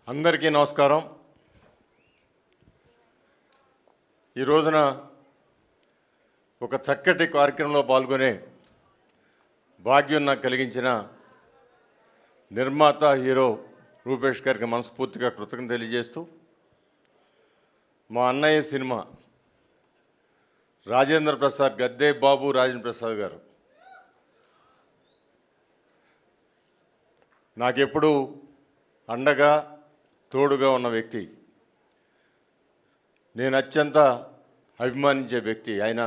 అందరికీ నమస్కారం. ఈ రోజున ఒక చక్కటి కార్యక్రమంలో పాల్గొనే భాగ్యం నాకు కలిగించిన నిర్మాత హీరో రూపేష్ గారికి మనస్ఫూర్తిగా కృతజ్ఞతలు తెలియజేస్తూ, మా అన్నయ్య సినిమా రాజేంద్ర ప్రసాద్, గద్దే బాబు రాజేంద్ర ప్రసాద్ గారు నాకెప్పుడు అండగా తోడుగా ఉన్న వ్యక్తి, నేను అత్యంత అభిమానించే వ్యక్తి. ఆయన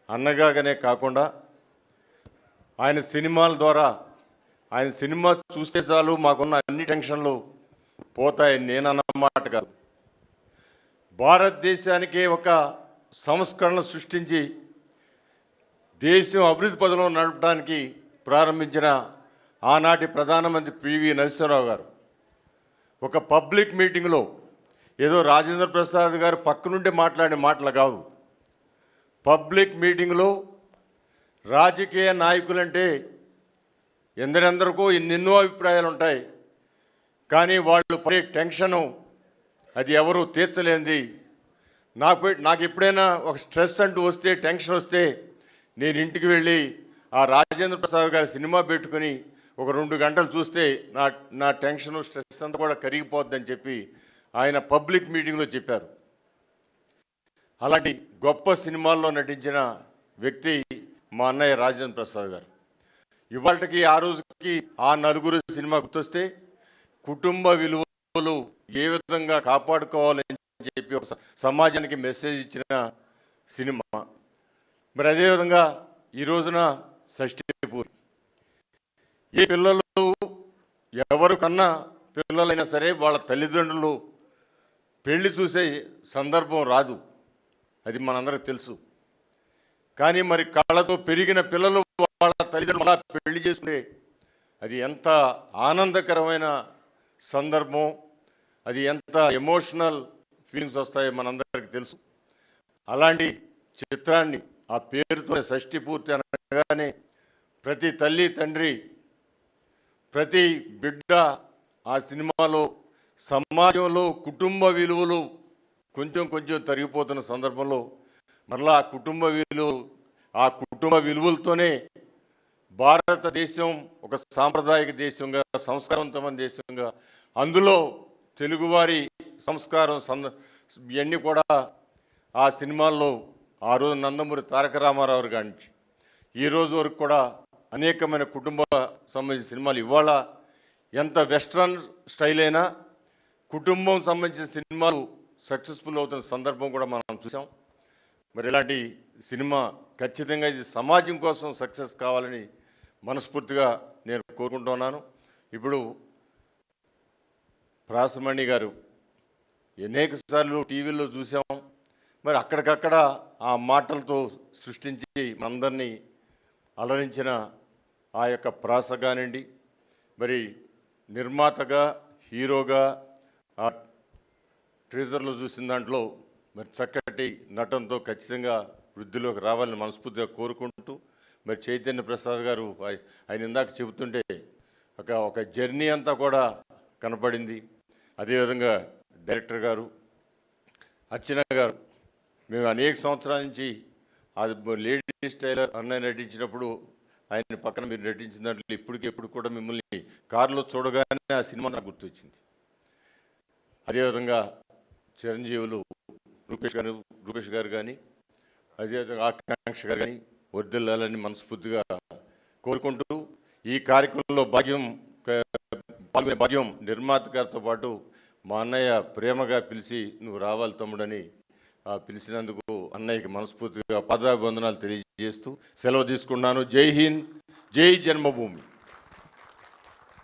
అన్నగానే కాకుండా ఆయన సినిమాల ద్వారా, ఆయన సినిమా చూస్తే చాలు మాకున్న అన్ని టెన్షన్లు పోతాయని నేను అన్నమాట కాదు. భారతదేశానికి ఒక సంస్కరణ సృష్టించి దేశం అభివృద్ధి పథంలో నడపడానికి ప్రారంభించిన ఆనాటి ప్రధానమంత్రి పివి నరసింహారావు గారు ఒక పబ్లిక్ మీటింగ్లో, ఏదో రాజేంద్ర ప్రసాద్ గారు పక్కనుండి మాట్లాడే మాటలు కావు, పబ్లిక్ మీటింగ్లో రాజకీయ నాయకులంటే ఎందరెందరికో ఎన్నెన్నో అభిప్రాయాలు ఉంటాయి, కానీ వాళ్ళు పడే టెన్షను అది ఎవరు తీర్చలేనిది. నాకు ఎప్పుడైనా ఒక స్ట్రెస్ అంటూ వస్తే, టెన్షన్ వస్తే, నేను ఇంటికి వెళ్ళి ఆ రాజేంద్ర ప్రసాద్ గారి సినిమా పెట్టుకుని ఒక 2 గంటలు చూస్తే నా టెన్షన్, స్ట్రెస్ అంతా కూడా కరిగిపోద్దని చెప్పి ఆయన పబ్లిక్ మీటింగ్లో చెప్పారు. అలాంటి గొప్ప సినిమాల్లో నటించిన వ్యక్తి మా అన్నయ్య రాజేంద్ర ప్రసాద్ గారు. ఇవాళకి ఆ రోజుకి ఆ నలుగురు సినిమా గుర్తొస్తే కుటుంబ విలువలు ఏ విధంగా కాపాడుకోవాలని చెప్పి ఒక సమాజానికి మెసేజ్ ఇచ్చిన సినిమా. మరి అదేవిధంగా ఈ రోజున షష్ఠి పూర్తి. ఈ పిల్లలు ఎవరు కన్నా పిల్లలైనా సరే వాళ్ళ తల్లిదండ్రులు పెళ్లి చూసే సందర్భం రాదు, అది మనందరికి తెలుసు. కానీ మరి కళ్ళతో పెరిగిన పిల్లలు వాళ్ళ తల్లిదండ్రులు అలా పెళ్లి చేసుకుంటే అది ఎంత ఆనందకరమైన సందర్భం, అది ఎంత ఎమోషనల్ ఫీలింగ్స్ వస్తాయో మనందరికీ తెలుసు. అలాంటి చిత్రాన్ని ఆ పేరుతో షష్ఠి పూర్తి అనగానే ప్రతి తల్లి తండ్రి, ప్రతి బిడ్డ ఆ సినిమాలో సమాజంలో కుటుంబ విలువలు కొంచెం తరిగిపోతున్న సందర్భంలో మరలా ఆ కుటుంబ విలువలతోనే భారతదేశం ఒక సాంప్రదాయిక దేశంగా, సంస్కారవంతమైన దేశంగా, అందులో తెలుగువారి సంస్కారం ఇవన్నీ కూడా ఆ సినిమాల్లో ఆ రోజు నందమూరి తారక రామారావు గారి ఈ రోజు వరకు కూడా అనేకమైన కుటుంబ సంబంధించిన సినిమాలు. ఇవాళ ఎంత వెస్ట్రన్ స్టైల్ అయినా కుటుంబం సంబంధించిన సినిమాలు సక్సెస్ఫుల్ అవుతున్న సందర్భం కూడా మనం చూసాం. మరి ఇలాంటి సినిమా ఖచ్చితంగా ఇది సమాజం కోసం సక్సెస్ కావాలని మనస్ఫూర్తిగా నేను కోరుకుంటున్నాను. ఇప్పుడు ప్రాసమణి గారు అనేక సార్లు టీవీలో చూసాం, మరి అక్కడికక్కడ ఆ మాటలతో సృష్టించి మనందరినీ అలరించిన ఆ యొక్క ప్రాస కానివ్వండి, మరి నిర్మాతగా, హీరోగా ఆ ట్రేజర్లో చూసిన దాంట్లో మరి చక్కటి నటనతో ఖచ్చితంగా వృద్ధిలోకి రావాలని మనస్ఫూర్తిగా కోరుకుంటూ, మరి చైతన్య ప్రసాద్ గారు ఆయన ఇందాక చెబుతుంటే ఒక జర్నీ అంతా కూడా కనపడింది. అదేవిధంగా డైరెక్టర్ గారు అర్చన గారు, మేము అనేక సంవత్సరాల నుంచి అది లేడీస్ టైలర్ అన్నయ్య నటించినప్పుడు ఆయన పక్కన మీరు నటించిన దాంట్లో ఎప్పుడు కూడా మిమ్మల్ని కారులో చూడగానే ఆ సినిమా నాకు గుర్తొచ్చింది. అదేవిధంగా చిరంజీవులు రూపేష్ గారు కానీ, అదేవిధంగా ఆకాంక్ష గారు కానీ వర్ధిల్లాలని మనస్ఫూర్తిగా కోరుకుంటూ, ఈ కార్యక్రమంలో పాల్గొనే భాగ్యం నిర్మాత గారితో పాటు మా అన్నయ్య ప్రేమగా పిలిచి నువ్వు రావాలి తమ్ముడని పిలిచినందుకు అన్నయ్యకి మనస్ఫూర్తిగా పాదాభివందనాలు తెలియజేస్తూ సెలవు తీసుకున్నాను. జై హింద్, జై జన్మభూమి.